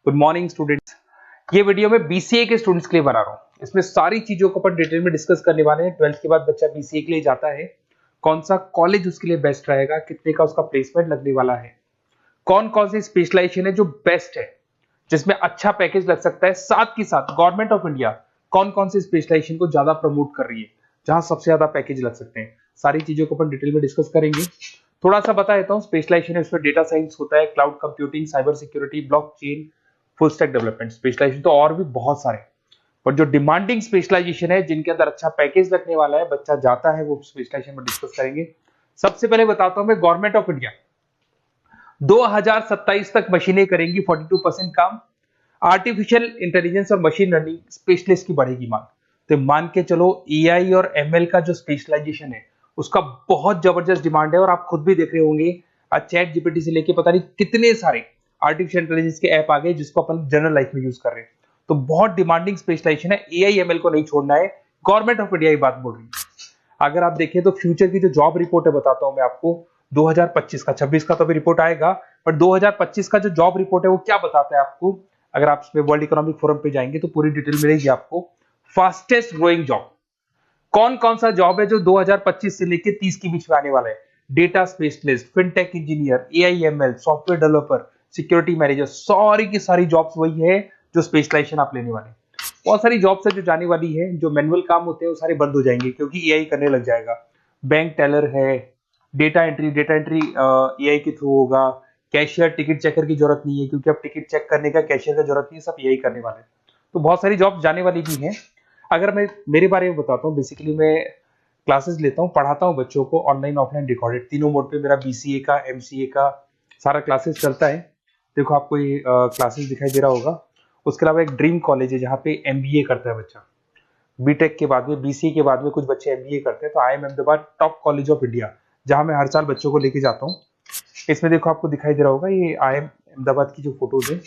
Good morning students. ये video मैं BCA के स्टूडेंट्स के लिए बना रहा हूँ। इसमें सारी चीजों को अपन डिटेल में डिस्कस करने वाले हैं। 12th के बाद बच्चा बीसीए के लिए जाता है, कौन सा कॉलेज उसके लिए बेस्ट रहेगा, कितने का उसका प्लेसमेंट लगने वाला है, कौन कौन सी स्पेशलाइजेशन है जो बेस्ट है, जिसमें अच्छा पैकेज लग सकता है। साथ ही साथ गवर्नमेंट ऑफ इंडिया कौन कौन सी स्पेशलाइजेशन को ज्यादा प्रमोट कर रही है, जहां सबसे ज्यादा पैकेज लग सकते हैं। सारी चीजों को अपन डिटेल में डिस्कस करेंगे। थोड़ा सा बता देता हूँ स्पेशलाइजेशन है, उसमें डेटा साइंस होता है, cloud computing, cyber security, blockchain, full stack development. Specialisation तो और भी बहुत सारे, पर जो डिमांडिंग स्पेशलाइजेशन है, जिनके अंदर अच्छा पैकेज लगने वाला है, बच्चा जाता है, वो स्पेशलाइजेशन में डिस्कस करेंगे। सबसे पहले बताता हूं मैं, गवर्नमेंट ऑफ इंडिया 2027 तक मशीनें करेंगी 42% काम। आर्टिफिशियल इंटेलिजेंस और मशीन लर्निंग स्पेशलिस्ट की बढ़ेगी मांग। तो मान के चलो एआई और एमएल का जो स्पेशलाइजेशन है, उसका बहुत जबरदस्त डिमांड है। और आप खुद भी देख रहे होंगे, आज चैट जीपीटी से लेके पता नहीं कितने सारे आर्टिफिशियल इंटेलिजेंस के ऐप आ गए जिसको अपन जनरल लाइफ में यूज कर रहे हैं। तो बहुत डिमांडिंग स्पेशलाइजेशन है, एआई एमएल को नहीं छोड़ना है। गवर्नमेंट ऑफ इंडिया ये बात बोल रही है। अगर आप देखें तो फ्यूचर की जो जॉब रिपोर्ट है, बताता हूं मैं आपको 2025 का, 26 का तो अभी रिपोर्ट आएगा, पर 2025 का जो जॉब रिपोर्ट है वो क्या बताता है आपको। अगर आप इसमें वर्ल्ड इकोनॉमिक फोरम पे जाएंगे तो पूरी डिटेल मिलेगी आपको। फास्टेस्ट ग्रोइंग जॉब कौन कौन सा जॉब है जो 2025 से लेके 30 के बीच में आने वाला है। Data specialist, fintech engineer, AIML, software developer, security manager, सारी की सारी जॉब्स वही है जो स्पेशलाइजेशन आप लेने वाले हैं। बहुत सारी जॉब्स है जो जाने वाली है, जो मैनुअल काम होते हैं वो सारे बंद हो जाएंगे क्योंकि एआई करने लग जाएगा। बैंक टेलर है, डेटा एंट्री एआई के थ्रू होगा। कैशियर, टिकट चेकर की जरूरत नहीं है क्योंकि अब टिकट चेक करने का कैशियर का जरूरत नहीं है, सब एआई करने वाले हैं। तो बहुत सारी जॉब जाने वाली भी हैं। अगर मैं मेरे बारे में बताता हूँ, बेसिकली मैं क्लासेस लेता हूँ, पढ़ाता हूँ बच्चों को, ऑनलाइन ऑफलाइन रिकॉर्डेड, तीनों मोड पे मेरा बीसीए का, एमसीए का सारा क्लासेस चलता है। देखो आपको ये क्लासेस दिखाई दे रहा होगा। उसके अलावा एक ड्रीम कॉलेज है जहाँ पे एमबीए करता है बच्चा। बीटेक के बाद में, बीसीए के बाद में कुछ बच्चे एमबीए करते हैं। तो I am Ahmedabad top college of India, जहां मैं हर साल बच्चों को लेके जाता हूँ। इसमें देखो आपको दिखाई दे रहा होगा, ये आई एम अहमदाबाद की जो फोटोज है।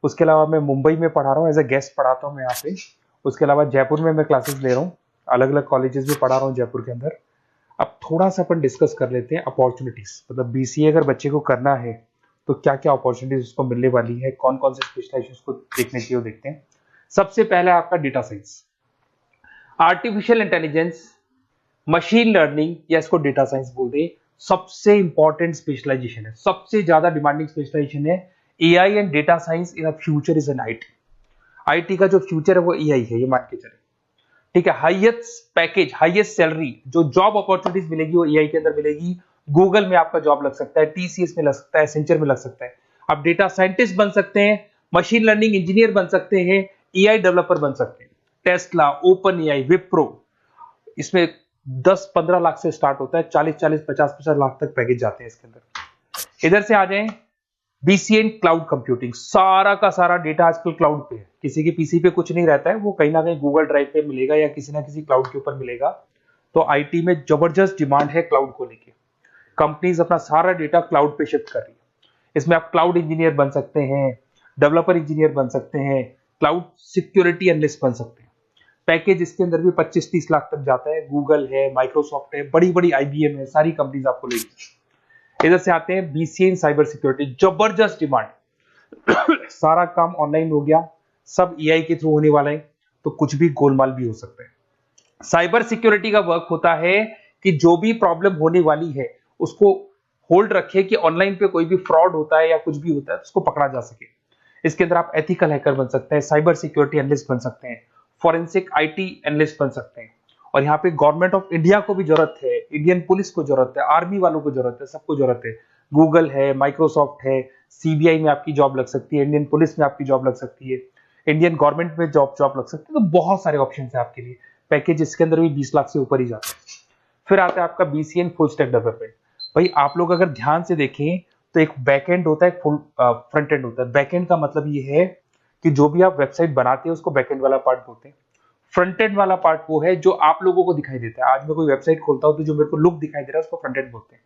उसके अलावा मैं मुंबई में पढ़ा रहा हूँ, एज अ गेस्ट पढ़ाता हूँ मैं यहाँ पे। उसके अलावा जयपुर में मैं क्लासेस ले रहा हूँ, अलग अलग कॉलेजेस में पढ़ा रहा हूँ जयपुर के अंदर। अब थोड़ा सा अपन डिस्कस कर लेते हैं अपॉर्चुनिटीज, मतलब बीसीए अगर बच्चे को करना है तो क्या क्या अपॉर्चुनिटीज उसको मिलने वाली है, कौन कौन से स्पेशलाइजेशन उसको देखने चाहिए, वो देखते हैं। सबसे पहले आपका data science, artificial intelligence, machine learning, या इसको डेटा साइंस बोलते हैं, सबसे इंपॉर्टेंट स्पेशलाइजेशन है, सबसे ज्यादा डिमांडिंग स्पेशलाइजेशन है। AI and data science in future is an IT. IT का जो फ्यूचर है वो एआई है, ये मान के चले। ठीक है, हाईएस्ट पैकेज, हाईएस्ट सैलरी, जो जॉब अपॉर्चुनिटीज मिलेगी वो एआई के अंदर मिलेगी। गूगल में आपका जॉब लग सकता है, टीसीएस में लग सकता है, एसेंचर में लग सकता है। आप डेटा साइंटिस्ट बन सकते हैं, मशीन लर्निंग इंजीनियर बन सकते हैं, एआई डेवलपर बन सकते हैं। टेस्ला, ओपन एआई, विप्रो, इसमें 10-15 लाख से स्टार्ट होता है, 40-40, 50-50 लाख तक पैकेज जाते हैं इसके अंदर। इधर से आ जाएं, बीसीए क्लाउड कंप्यूटिंग, सारा का सारा डेटा आजकल क्लाउड पे है, किसी के पीसी पे कुछ नहीं रहता है, वो कहीं ना कहीं गूगल ड्राइव पे मिलेगा या किसी ना किसी क्लाउड के ऊपर मिलेगा। तो आईटी में जबरदस्त डिमांड है क्लाउड को लेके। कंपनीज अपना सारा डेटा क्लाउड पे शिफ्ट कर रही है। इसमें आप क्लाउड इंजीनियर बन सकते हैं, डेवलपर इंजीनियर बन सकते हैं, क्लाउड सिक्योरिटी एनालिस्ट बन सकते हैं। पैकेज इसके अंदर भी 25-30 लाख तक जाता है। गूगल है, माइक्रोसॉफ्ट है, बड़ी बड़ी आईबीएम है, सारी कंपनीज आपको लेगी। इधर से आते हैं बीसीए इन साइबर सिक्योरिटी, जबरदस्त डिमांड। सारा काम ऑनलाइन हो गया, सब एआई के थ्रू होने वाला है, तो कुछ भी गोलमाल भी हो सकता है। साइबर सिक्योरिटी का वर्क होता है कि जो भी प्रॉब्लम होने वाली है उसको होल्ड रखे, कि ऑनलाइन पे कोई भी फ्रॉड होता है या कुछ भी होता है तो उसको पकड़ा जा सके। इसके अंदर आप एथिकल हैकर बन सकते हैं, साइबर सिक्योरिटी एनालिस्ट बन सकते हैं, फॉरेंसिक आईटी एनालिस्ट बन सकते हैं। और यहाँ पे गवर्नमेंट ऑफ इंडिया को भी जरूरत है, इंडियन पुलिस को जरूरत है, आर्मी वालों को जरूरत है, सबको जरूरत है। गूगल है, माइक्रोसॉफ्ट है, सीबीआई में आपकी जॉब लग सकती है, इंडियन पुलिस में आपकी जॉब लग सकती है, इंडियन गवर्नमेंट में जॉब लग सकती है। तो बहुत सारे ऑप्शन है आपके लिए। पैकेज इसके अंदर भी 20 लाख से ऊपर ही जाता है। फिर आता है आपका बीसीए फुल स्टैक डेवलपमेंट। भाई आप लोग अगर ध्यान से देखें तो एक बैकएंड होता है, फुल फ्रंट एंड होता है। बैकएंड का मतलब ये है कि जो भी आप वेबसाइट बनाते हैं उसको बैकएंड वाला पार्ट बोलते हैं। फ्रंट एंड वाला पार्ट वो है जो आप लोगों को दिखाई देता है। आज मैं कोई वेबसाइट खोलता हूं तो जो मेरे को लुक दिखाई दे रहा है उसको फ्रंट एंड बोलते हैं।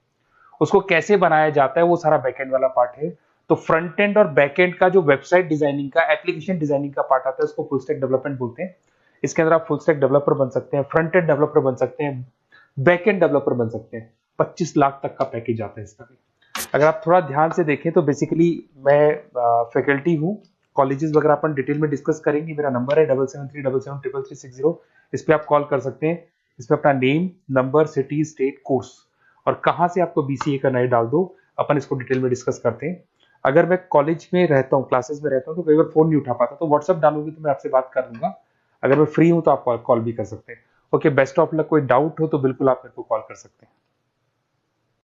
उसको कैसे बनाया जाता है वो सारा बैकएंड वाला पार्ट है। तो फ्रंट एंड और बैकएंड का जो वेबसाइट डिजाइनिंग का, एप्लीकेशन डिजाइनिंग का पार्ट आता है उसको फुल स्टैक डेवलपमेंट बोलते हैं। इसके अंदर आप फुल स्टैक डेवलपर बन सकते हैं, फ्रंट एंड डेवलपर बन सकते हैं, बैकएंड डेवलपर बन सकते हैं। 25 लाख तक का पैकेज आता है इसका भी। अगर आप थोड़ा ध्यान से देखें तो बेसिकली मैं फैकल्टी हूँ कॉलेजेस वगैरह अपन डिटेल में डिस्कस करेंगे। मेरा नंबर है 7737773360। इस पे आप कॉल कर सकते हैं। इसमें अपना name, number, city, state, course और कहाँ से आपको बीसीए करना है डाल दो। अपन इसको डिटेल में डिस्कस करते हैं। अगर मैं कॉलेज में रहता हूँ, क्लासेस में रहता हूँ, तो कई बार फोन नहीं उठा पाता, तो व्हाट्सअप डालोगे तो मैं आपसे बात कर लूंगा। अगर मैं फ्री हूँ तो आप कॉल भी कर सकते हैं। Okay, best of luck. कोई डाउट हो तो बिल्कुल आप मेरे को कॉल कर सकते हैं।